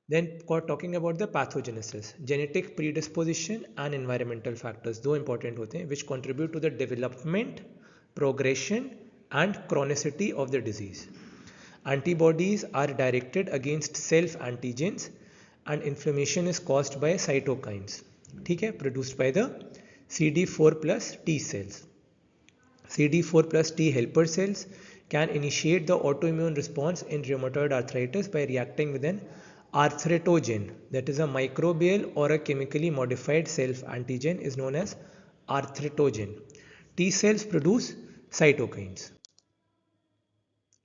Then talking about the pathogenesis, genetic predisposition and environmental factors दो important होते हैं which contribute to the development, progression and chronicity of the disease. Antibodies are directed against self antigens and inflammation is caused by cytokines, ठीक है, produced by the CD4 plus T cells. CD4 plus T helper cells can initiate the autoimmune response in rheumatoid arthritis by reacting with an arthritogen, that is a microbial or a chemically modified self antigen is known as arthritogen. T cells produce cytokines.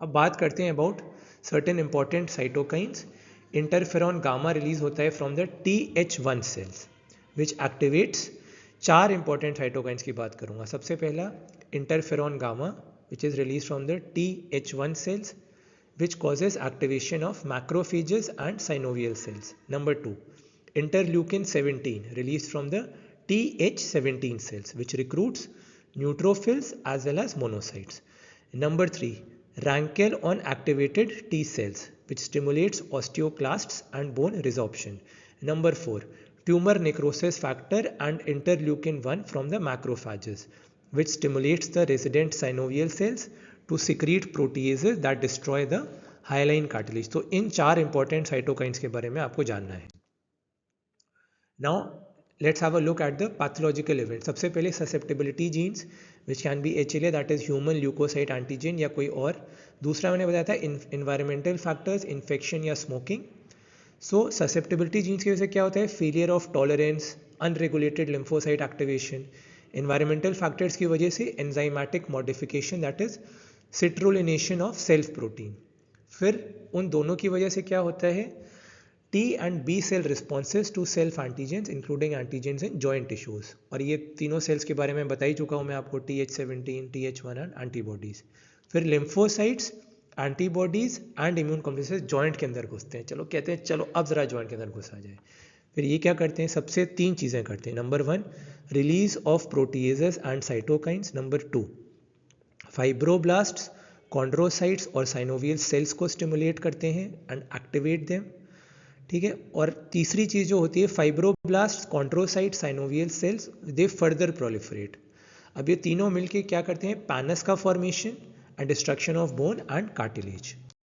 अब बात करते हैं about certain important cytokines. Interferon gamma release होता है from the TH1 cells which activates. चार important cytokines की बात करूंगा. सबसे पहला interferon gamma which is release from the TH1 cells which causes activation of macrophages and synovial cells. Number 2, interleukin 17 released from the TH17 cells which recruits neutrophils as well as monocytes. Number 3, Rankel on activated T cells which stimulates osteoclasts and bone resorption. Number 4, tumor necrosis factor and interleukin 1 from the macrophages which stimulates the resident synovial cells to secrete proteases that destroy the hyaline cartilage. तो इन चार important cytokines के बारे में आपको जानना है. Now let's have a look at the pathological event. सबसे पहले susceptibility genes which can be HLA that is human leukocyte antigen या कोई और. दूसरा मैंने बताया था इन्वायरमेंटल फैक्टर्स, इन्फेक्शन या स्मोकिंग. सो ससेप्टेबिलिटी जीन्स की वजह से क्या होता है? Failure of tolerance, unregulated lymphocyte activation. Environmental factors की वजह से enzymatic modification that is citrullination of self protein. फिर उन दोनों की वजह से क्या होता है? T and B cell responses to self antigens including antigens in joint tissues. और ये तीनों सेल्स के बारे में बता ही चुका हूँ मैं आपको, TH17, TH1 एंड एंटीबॉडीज. फिर lymphocytes, antibodies and immune complexes joint के अंदर घुसते हैं. चलो कहते हैं चलो अब जरा जॉइंट के अंदर घुसा जाए. फिर ये क्या करते हैं? सबसे तीन चीज़ें करते हैं. Number 1, release of proteases and cytokines. Number 2, fibroblasts, chondrocytes और साइनोवियल सेल्स को स्टिमुलेट करते हैं एंड एक्टिवेट देम. ठीक है. और तीसरी चीज़ जो होती है, fibroblast, chondrocyte, synovial cells, they further proliferate. अब ये तीनों मिलके क्या करते हैं? पैनस का formation and destruction of bone and cartilage.